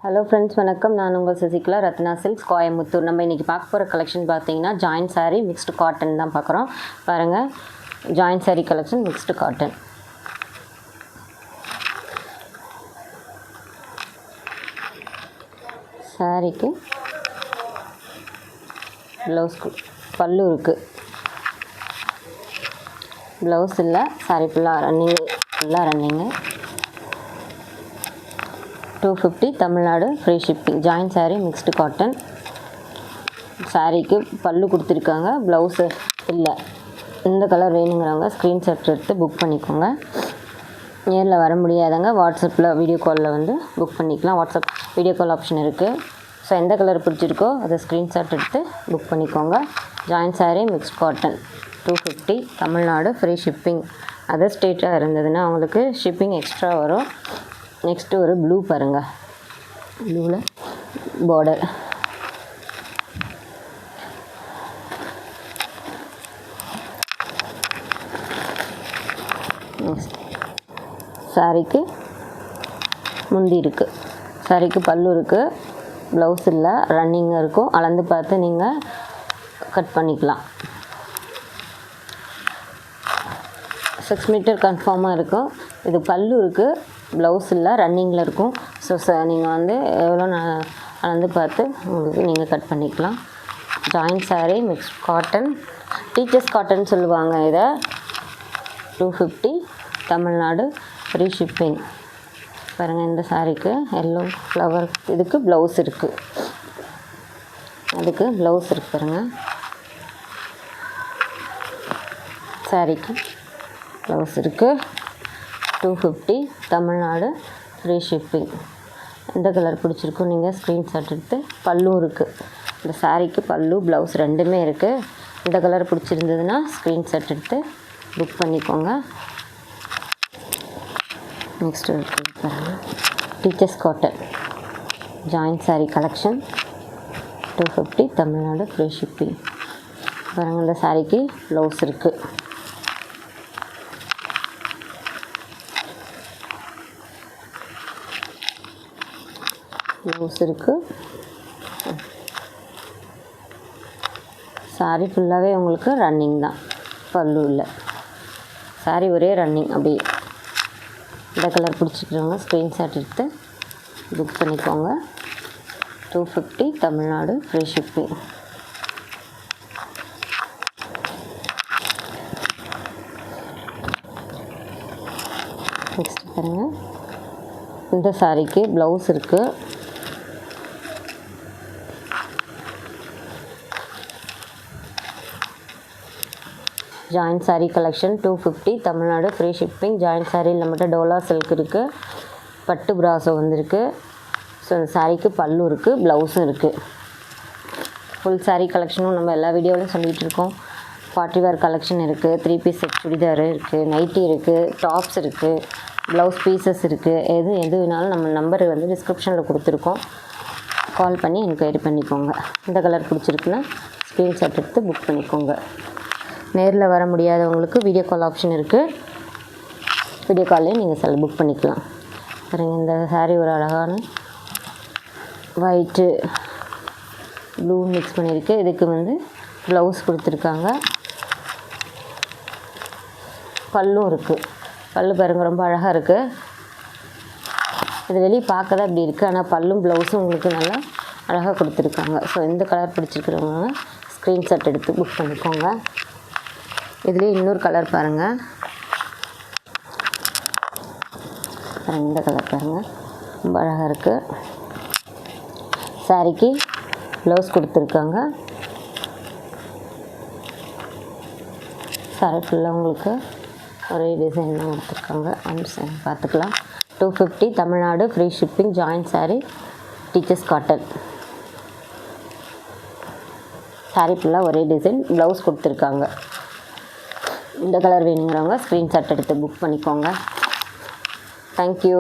Hello friends, வணக்கம். நான் உங்கள் சசிகலா, ரத்னா சில்க்ஸ், கோயம்புத்தூர். நம்ம இன்றைக்கி பார்க்க போகிற கலெக்ஷன் பார்த்தீங்கன்னா ஜாயின்ட் சாரீ மிக்ஸ்டு காட்டன் தான் பார்க்குறோம். பாருங்கள், joint sari collection mixed cotton. சாரீக்கு ப்ளவுஸ் பல்லு இருக்குது, ப்ளவுஸ் இல்லை. சாரீ ஃபுல்லாக running 250 Tamil Nadu, free shipping. Joint sari mixed cotton. சாரீக்கு பல்லு கொடுத்துருக்காங்க, ப்ளவுஸு இல்லை. இந்த கலர் வேணுங்கிறவங்க ஸ்க்ரீன்ஷாட் எடுத்து புக் பண்ணிக்கோங்க. நேரில் வர முடியாதவங்க வாட்ஸ்அப்பில் வீடியோ காலில் வந்து புக் பண்ணிக்கலாம். வாட்ஸ்அப் வீடியோ கால் ஆப்ஷன் இருக்குது. ஸோ எந்த கலர் பிடிச்சிருக்கோ அதை ஸ்க்ரீன்ஷாட் எடுத்து புக் பண்ணிக்கோங்க. Joint sari mixed cotton 250 Tamil Nadu, free shipping. Other ஸ்டேட்டாக இருந்ததுன்னா அவங்களுக்கு ஷிப்பிங் எக்ஸ்ட்ரா வரும். நெக்ஸ்ட்டு ஒரு ப்ளூ பாருங்கள், ப்ளூவில் பார்டர். நெக்ஸ்ட் சாரீக்கு முந்தி இருக்குது, சாரீக்கு பல்லு இருக்குது, ப்ளவுஸ் இல்லை, ரன்னிங்காக இருக்கும். அளந்து பார்த்து நீங்கள் கட் பண்ணிக்கலாம். 6 மீட்டர் கன்ஃபார்மாக இருக்கும். இது பல்லு இருக்குது, ப்ளவுஸ் இல்லை, ரன்னிங்கில் இருக்கும். ஸோ நீங்கள் வந்து எவ்வளோ அளந்து பார்த்து உங்களுக்கு நீங்கள் கட் பண்ணிக்கலாம். Joint sari mixed cotton, teachers cotton சொல்லுவாங்க இதை. 250 தமிழ்நாடு, ஃப்ரீ ஷிப்பிங். பாருங்கள், இந்த சாரீக்கு எல்லோ ஃப்ளவர், இதுக்கு ப்ளவுஸ் இருக்குது, அதுக்கு ப்ளவுஸ் இருக்குது பாருங்கள். சாரீக்கு ப்ளவுஸ் இருக்குது. 250 தமிழ்நாடு, ஃப்ரீ ஷிப்பிங். எந்த கலர் பிடிச்சிருக்கோ நீங்கள் ஸ்க்ரீன்ஷாட் எடுத்து. பல்லும் இருக்குது, இந்த சாரீக்கு பல்லு ப்ளவுஸ் ரெண்டுமே இருக்குது. இந்த கலர் பிடிச்சிருந்ததுன்னா ஸ்க்ரீன்ஷாட் எடுத்து புக் பண்ணிக்கோங்க. நெக்ஸ்ட்டு இருக்குது பாருங்கள், teachers cotton joint sari collection 250 Tamil Nadu, free shipping. பாருங்கள், இந்த சாரீக்கு ப்ளவுஸ் இருக்குது. ப்ளவுஸ் இருக்குது. சாரீ ஃபுல்லாகவே உங்களுக்கு ரன்னிங் தான், பல்லு இல்லை. சாரீ ஒரே ரன்னிங். அப்படி இந்த கலர் பிடிச்சிக்கிறவங்க ஸ்க்ரீன்ஷாட் எடுத்து புக் பண்ணிக்கோங்க. 250 தமிழ்நாடு, ஃப்ரீ ஷிப்பிங். நெக்ஸ்ட் பாருங்கள், இந்த சாரீக்கு ப்ளவுஸ் இருக்குது. Joint sari collection 250 Tamil Nadu, free shipping. Joint சாரியில் நம்மகிட்ட டோலா சில்க் இருக்குது, பட்டு பிராசோ வந்திருக்கு. ஸோ இந்த சாரீக்கு பல்லு இருக்குது, ப்ளவுஸும் இருக்குது. ஃபுல் சாரீ கலெக்ஷனும் நம்ம எல்லா வீடியோவிலும் சொல்லிகிட்டு இருக்கோம். பார்ட்டி வேர் கலெக்ஷன் இருக்குது, 3 பீஸ் செட் சுடிதார் இருக்குது, நைட்டி இருக்குது, டாப்ஸ் இருக்குது, ப்ளவுஸ் பீசஸ் இருக்குது. எது வேணாலும் நம்ம நம்பர் வந்து டிஸ்கிரிப்ஷனில் கொடுத்துருக்கோம். கால் பண்ணி என்கொயரி பண்ணிக்கோங்க. இந்த கலர் பிடிச்சிருக்குன்னா ஸ்க்ரீன்ஷாட் எடுத்து புக் பண்ணிக்கோங்க. நேரில் வர முடியாதவங்களுக்கு வீடியோ கால் ஆப்ஷன் இருக்குது. வீடியோ கால்லேயே நீங்கள் புக் பண்ணிக்கலாம். பாருங்கள், இந்த சாரீ ஒரு அழகான ஒயிட்டு ப்ளூ மிக்ஸ் பண்ணியிருக்கு. இதுக்கு வந்து ப்ளவுஸ் கொடுத்துருக்காங்க, பல்லும் இருக்குது. பல்லு பாருங்கள், ரொம்ப அழகாக இருக்குது. இது வெளியே பார்க்க தான் இப்படி இருக்குது, ஆனால் பல்லும் ப்ளவுஸும் உங்களுக்கு நல்லா அழகாக கொடுத்துருக்காங்க. ஸோ இந்த கலர் பிடிச்சிருக்கிறவங்க ஸ்க்ரீன்ஷாட் எடுத்து புக் பண்ணிக்கோங்க. இதுலேயே இன்னொரு கலர் பாருங்கள், இந்த கலர் பாருங்கள், ரொம்ப அழகாக இருக்குது. சாரீக்கு ப்ளவுஸ் கொடுத்துருக்காங்க. சாரீ ஃபுல்லாக உங்களுக்கு ஒரே டிசைன் தான் கொடுத்துருக்காங்க. பார்த்துக்கலாம். 250 Tamil Nadu, free shipping. Joint sari, teachers cotton. Sari ஃபுல்லாக ஒரே டிசைன், ப்ளவுஸ் கொடுத்துருக்காங்க. இந்த கலர் வேணுங்கிறவங்க ஸ்க்ரீன்ஷாட் எடுத்து புக் பண்ணிக்கோங்க. தேங்க்யூ.